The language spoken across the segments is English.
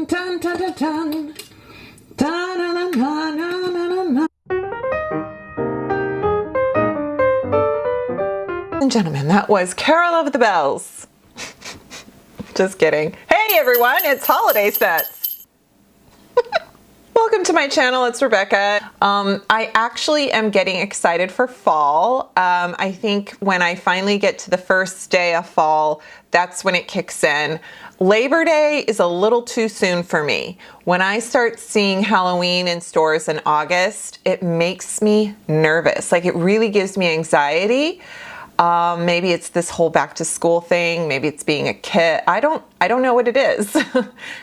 Dun, dun, dun, dun, dun. Dun, dun, dun, dun, dun, dun. And gentlemen, that was Carol of the Bells. Just kidding. Hey everyone, it's holiday sets. Welcome to my channel, it's Rebecca. I actually am getting excited for fall. I think when I finally get to the first day of fall, that's when it kicks in. Labor Day is a little too soon for me. When I start seeing Halloween in stores in August, it makes me nervous. Like, it really gives me anxiety. Maybe it's this whole back to school thing. Maybe it's being a kid. I don't know what it is.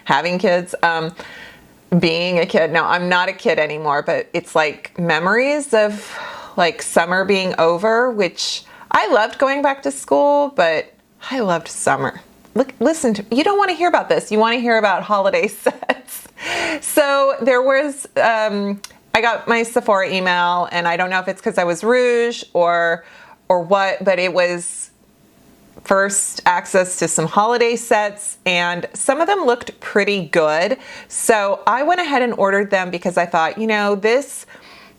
Having kids. Being a kid. No, I'm not a kid anymore, but it's like memories of like summer being over, which I loved going back to school, but I loved summer. Look, listen to, you don't want to hear about this. You want to hear about holiday sets. So there was, I got my Sephora email, and I don't know if it's because I was rouge or what, but it was first access to some holiday sets, and some of them looked pretty good. So I went ahead and ordered them because I thought, you know, this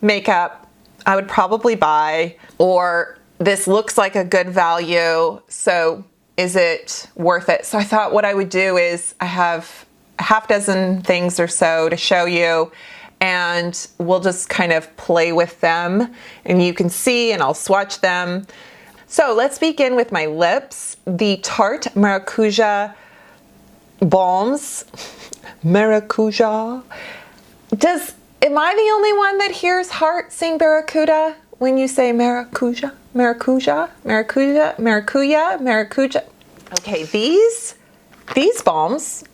makeup I would probably buy, or this looks like a good value. So is it worth it? So I thought what I would do is I have a half dozen things or so to show you, and we'll just kind of play with them and you can see, and I'll swatch them. So let's begin with my lips. The Tarte Maracuja Balms. Maracuja. Am I the only one that hears heart sing Barracuda when you say maracuja? Maracuja? Maracuja? Maracuja? Maracuja? Okay, these balms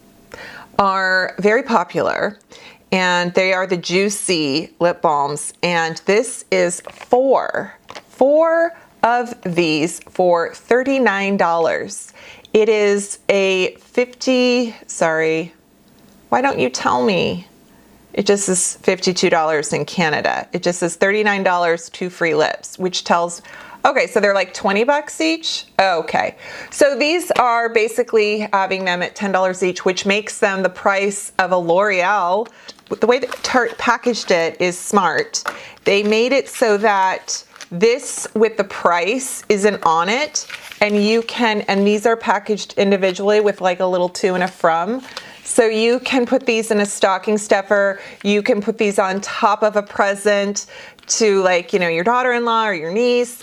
are very popular, and they are the Juicy lip balms, and this is four of these for $39. It is a sorry, why don't you tell me? It just says $52 in Canada. It just says $39, 2 free lips, which tells, okay, so they're like 20 bucks each? Okay, so these are basically having them at $10 each, which makes them the price of a L'Oreal. The way that Tarte packaged it is smart. They made it so that this with the price isn't on it, and you can, and these are packaged individually with like a little to and a from. So you can put these in a stocking stuffer. You can put these on top of a present to, like, you know, your daughter-in-law or your niece.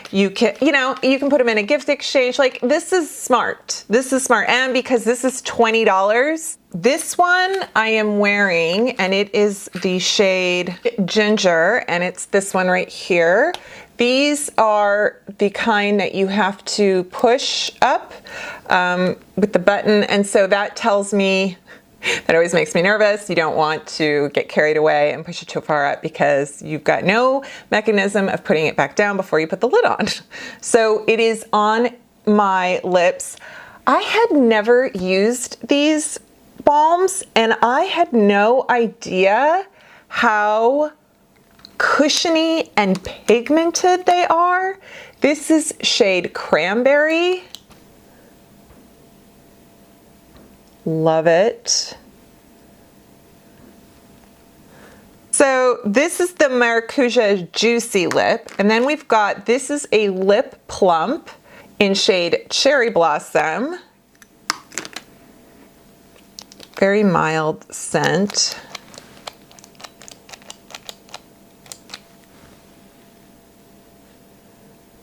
You can, you know, you can put them in a gift exchange. Like, this is smart. This is smart. And because this is $20, this one I am wearing, and it is the shade Ginger, and it's this one right here. These are the kind that you have to push up with the button, and so that tells me, that always makes me nervous. You don't want to get carried away and push it too far up because you've got no mechanism of putting it back down before you put the lid on. So it is on my lips. I had never used these balms, and I had no idea how cushiony and pigmented they are. This is shade Cranberry. Love it. So this is the Maracuja Juicy Lip, and then we've got, this is a Lip Plump in shade Cherry Blossom. Very mild scent.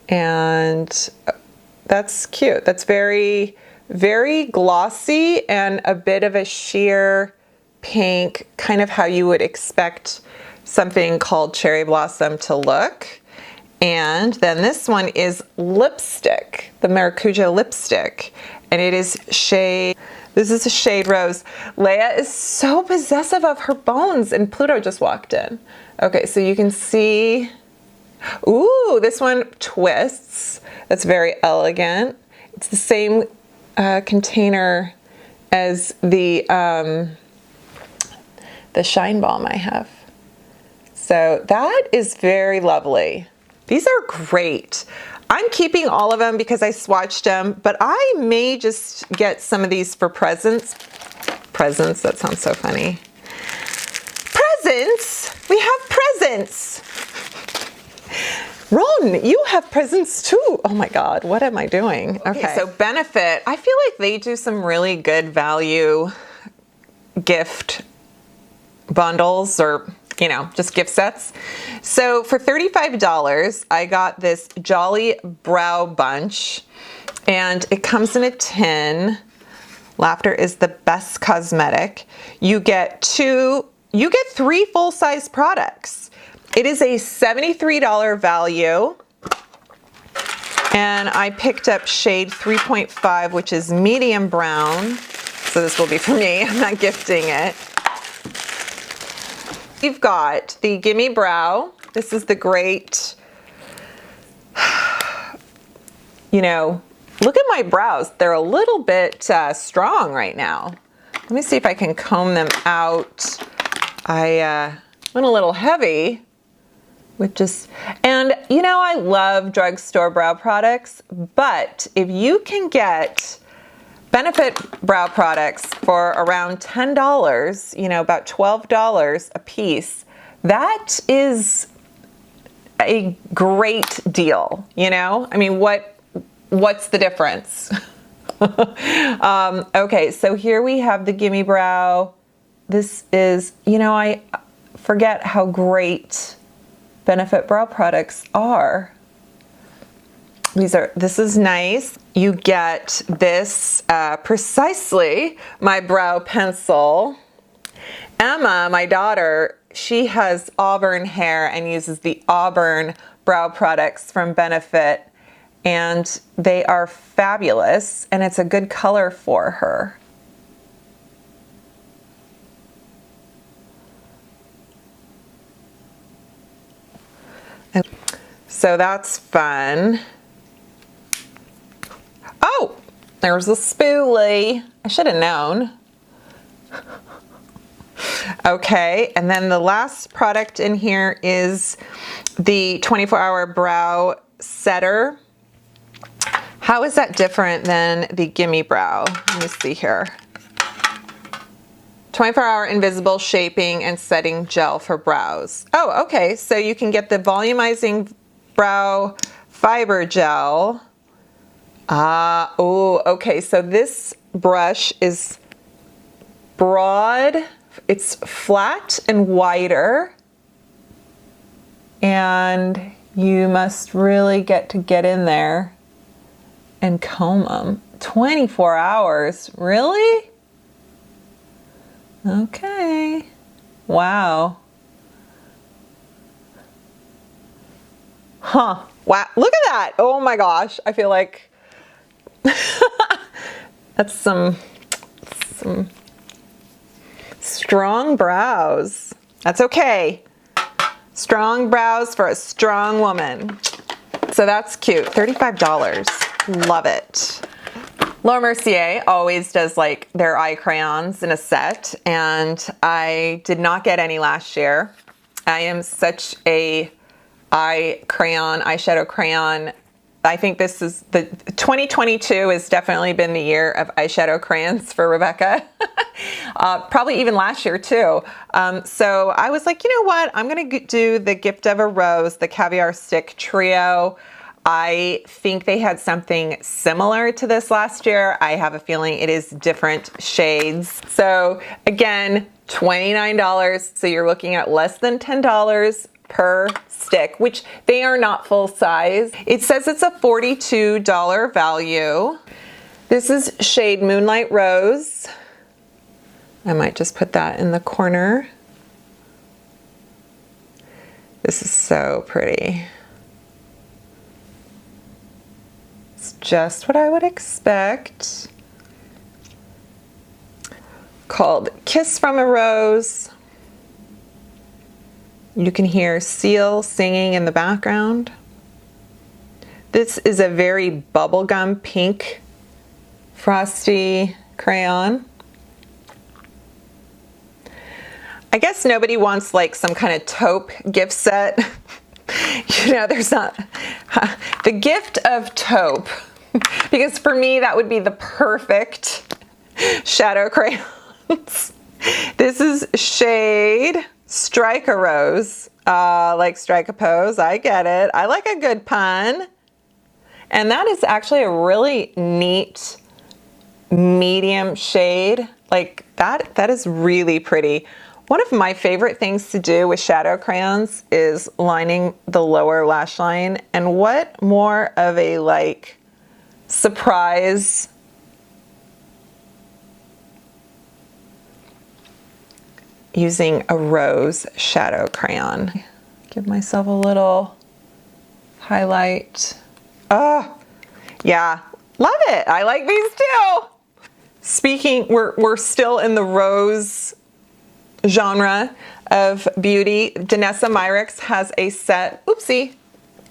And that's cute. That's very, very glossy and a bit of a sheer pink, kind of how you would expect something called Cherry Blossom to look. And then this one is Lipstick, the Maracuja Lipstick, and it is shade, this is a shade Rose. Leia is so possessive of her bones, and Pluto just walked in. Okay, so you can see, ooh, this one twists. That's very elegant. It's the same container as the Shine Balm I have. So that is very lovely. These are great. I'm keeping all of them because I swatched them, but I may just get some of these for presents. Presents, that sounds so funny. Presents? We have presents. Ron, you have presents too. Oh my God, what am I doing? Okay, so Benefit, I feel like they do some really good value gift bundles, or, you know, just gift sets. So for $35, I got this Jolly Brow Bunch, and it comes in a tin. Laughter is the best cosmetic. You get three full-size products. It is a $73 value, and I picked up shade 3.5, which is medium brown. So this will be for me, I'm not gifting it. We've got the Gimme Brow. This is the great, you know, look at my brows. They're a little bit strong right now. Let me see if I can comb them out. I went a little heavy with just, and you know, I love drugstore brow products, but if you can get Benefit brow products for around $10, you know, about $12 a piece, that is a great deal, you know? I mean, what's the difference? Okay, so here we have the Gimme Brow. This is, you know, I forget how great Benefit brow products are. This is nice. You get this, precisely my brow pencil. Emma, my daughter, she has auburn hair and uses the Auburn brow products from Benefit, and they are fabulous, and it's a good color for her. So that's fun. Oh, there's a spoolie. I should have known. Okay, and then the last product in here is the 24-hour brow setter. How is that different than the Gimme Brow? Let me see here. 24-hour invisible shaping and setting gel for brows. Oh, okay, so you can get the volumizing brow fiber gel. Oh, okay, so this brush is broad, it's flat and wider, and you must really get in there and comb them. 24 hours, really? Okay, wow. Huh, wow, look at that. Oh my gosh, I feel like that's some strong brows. That's okay. Strong brows for a strong woman. So that's cute, $35, love it. Laura Mercier always does like their eye crayons in a set, and I did not get any last year. I am such a eyeshadow crayon. I think this is the 2022 has definitely been the year of eyeshadow crayons for Rebecca. Probably even last year too. So I was like, you know what? I'm gonna do the Gift of a Rose, the Caviar Stick Trio. I think they had something similar to this last year. I have a feeling it is different shades. So again, $29. So you're looking at less than $10 per stick, which they are not full size. It says it's a $42 value. This is shade Moonlight Rose. I might just put that in the corner. This is so pretty. It's just what I would expect. Called Kiss from a Rose. You can hear Seal singing in the background. This is a very bubblegum pink frosty crayon. I guess nobody wants like some kind of taupe gift set. You know, there's not the gift of taupe, because for me that would be the perfect shadow crayon. This is shade Strike a Rose. Like strike a pose, I get it. I like a good pun. And that is actually a really neat medium shade. Like that is really pretty. One of my favorite things to do with shadow crayons is lining the lower lash line. And what more of a like surprise using a rose shadow crayon. Give myself a little highlight. Oh, yeah, love it. I like these too. Speaking, we're still in the rose genre of beauty. Danessa Myricks has a set, oopsie,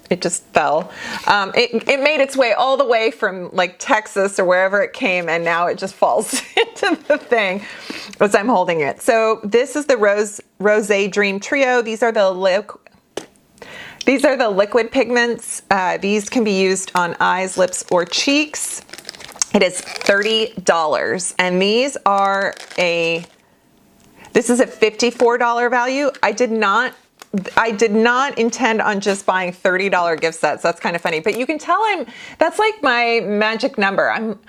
it just fell. It made its way all the way from like Texas or wherever it came, and now it just falls into the thing as I'm holding it. So this is the Rosé Dream Trio. These are the liquid pigments. These can be used on eyes, lips, or cheeks. It is $30, and this is a $54 value. I did not intend on just buying $30 gift sets. That's kind of funny, but you can tell that's like my magic number. I'm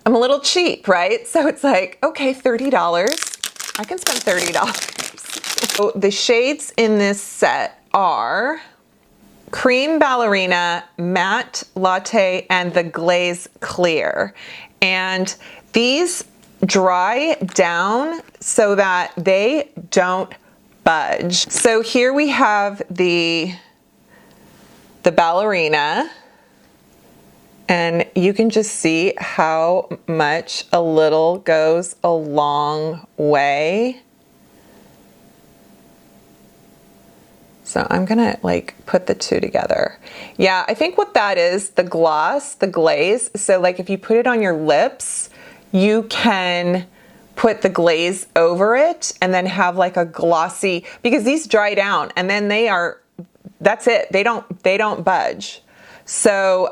a little cheap, right? So it's like, okay, $30. I can spend $30. So the shades in this set are Cream Ballerina, Matte Latte, and the Glaze Clear. And these dry down so that they don't budge. So here we have the ballerina, and you can just see how much a little goes a long way. So I'm gonna like put the two together. Yeah, I think what that is, the gloss, the glaze. So like if you put it on your lips, you can put the glaze over it and then have like a glossy, because these dry down and then that's it. They don't budge. So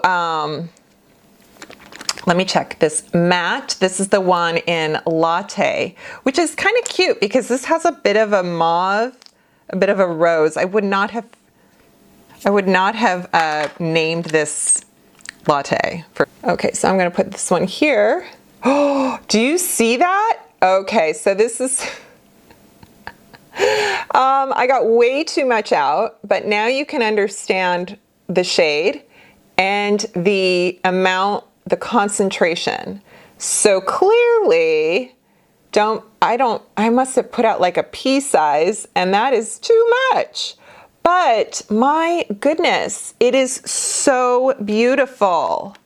let me check this matte. This is the one in Latte, which is kind of cute because this has a bit of a mauve, a bit of a rose. I would not have named this Latte. Okay, so I'm gonna put this one here. Oh, do you see that? Okay, so this is, I got way too much out, but now you can understand the shade and the amount, the concentration. So clearly, I must have put out like a pea size, and that is too much. But my goodness, it is so beautiful.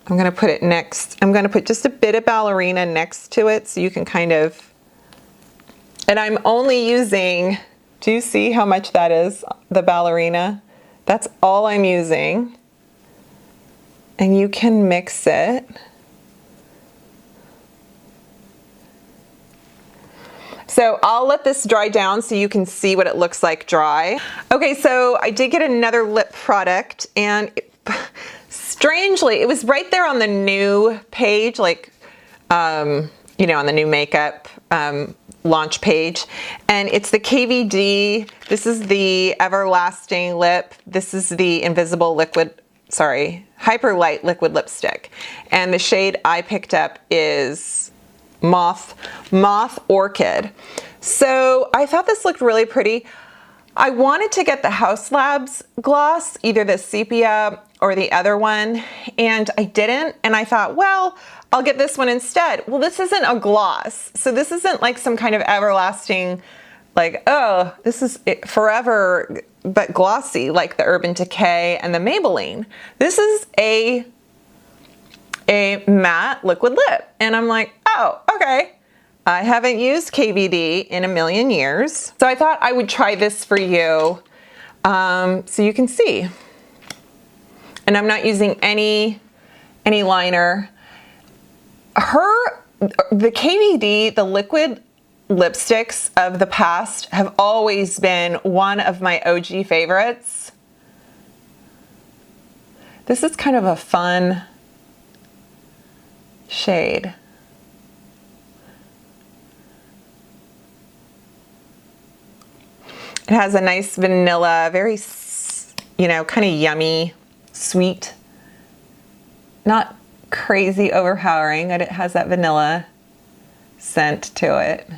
I'm gonna put it next. I'm gonna put just a bit of ballerina next to it so you can kind of, and I'm only using, do you see how much that is, the ballerina? That's all I'm using. And you can mix it. So I'll let this dry down so you can see what it looks like dry. Okay, so I did get another lip product, and strangely, it was right there on the new page, like, you know, on the new makeup launch page. And it's the KVD. This is the Everlasting Lip. This is the Invisible Hyper Light Liquid Lipstick. And the shade I picked up is Moth Orchid. So I thought this looked really pretty. I wanted to get the Haus Labs gloss, either the sepia or the other one, and I didn't, and I thought, well, I'll get this one instead. Well, this isn't a gloss, so this isn't like some kind of everlasting, like, oh, this is it forever but glossy, like the Urban Decay and the Maybelline. This is a matte liquid lip, and I'm like, oh, okay. I haven't used KVD in a million years, so I thought I would try this for you so you can see. And I'm not using any liner. The KVD, the liquid lipsticks of the past have always been one of my OG favorites. This is kind of a fun shade. It has a nice vanilla, very, you know, kind of yummy, sweet, not crazy overpowering, but it has that vanilla scent to it.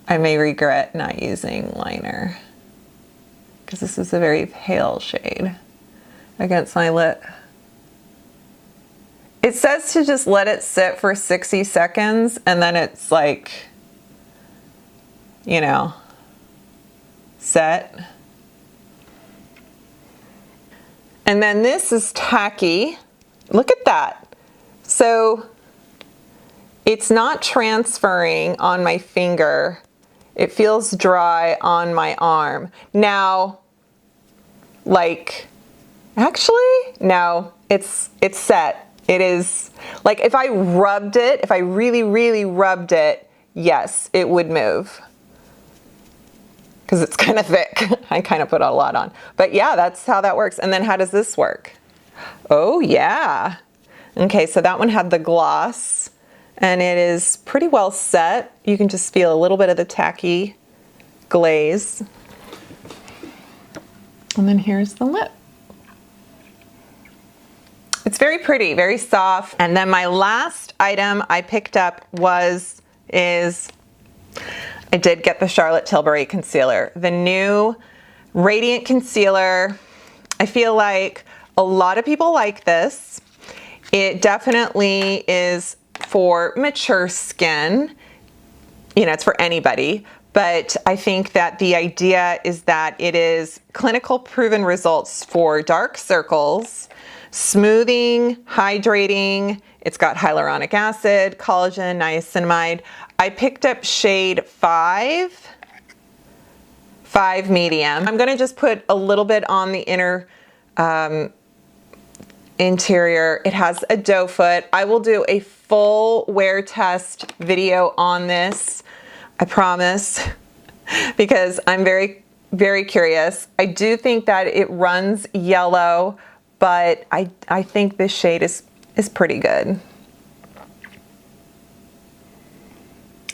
I may regret not using liner because this is a very pale shade against my lip. It says to just let it sit for 60 seconds and then it's like, you know, set. And then this is tacky. Look at that. So it's not transferring on my finger. It feels dry on my arm. Now, like, actually, no, it's set. It is, like, if I rubbed it, if I really, really rubbed it, yes, it would move. Because it's kind of thick. I kind of put a lot on. But yeah, that's how that works. And then how does this work? Oh, yeah. Okay, so that one had the gloss. And it is pretty well set. You can just feel a little bit of the tacky glaze. And then here's the lip. It's very pretty, very soft. And then my last item I picked up is I did get the Charlotte Tilbury concealer. The new Radiant Concealer. I feel like a lot of people like this. It definitely is for mature skin. You know, it's for anybody. But I think that the idea is that it is clinical proven results for dark circles, smoothing, hydrating. It's got hyaluronic acid, collagen, niacinamide. I picked up shade 5 medium. I'm gonna just put a little bit on the inner interior. It has a doe foot. I will do a full wear test video on this, I promise, because I'm very, very curious. I do think that it runs yellow, but I think this shade is pretty good.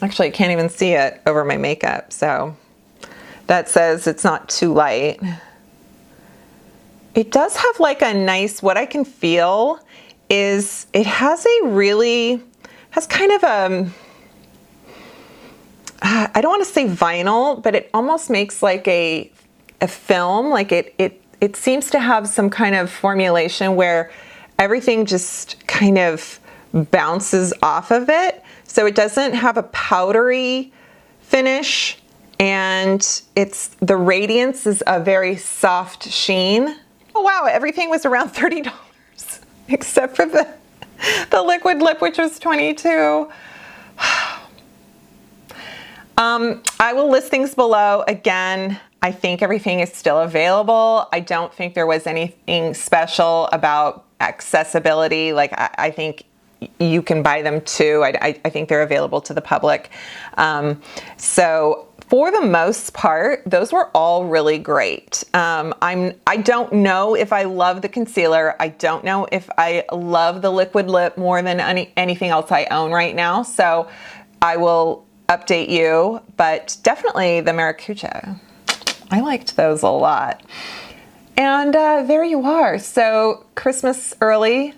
Actually, I can't even see it over my makeup, so that says it's not too light. It does have like a nice, what I can feel is it has kind of a, I don't want to say vinyl, but it almost makes like a film. Like it seems to have some kind of formulation where everything just kind of bounces off of it. So it doesn't have a powdery finish, and the radiance is a very soft sheen. Oh wow, everything was around $30 except for the liquid lip, which was $22. I will list things below. Again, I think everything is still available. I don't think there was anything special about accessibility. Like I think you can buy them too. I think they're available to the public. So for the most part, those were all really great. I don't know if I love the concealer. I don't know if I love the liquid lip more than anything else I own right now. So I will update you, but definitely the maracuja. I liked those a lot. And there you are. So Christmas early,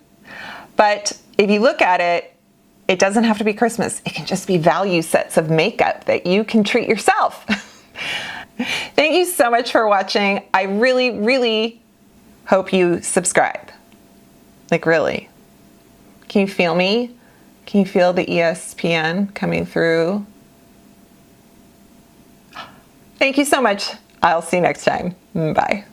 but if you look at it, it doesn't have to be Christmas. It can just be value sets of makeup that you can treat yourself. Thank you so much for watching. I really, really hope you subscribe. Like really. Can you feel me? Can you feel the ESPN coming through? Thank you so much. I'll see you next time. Bye.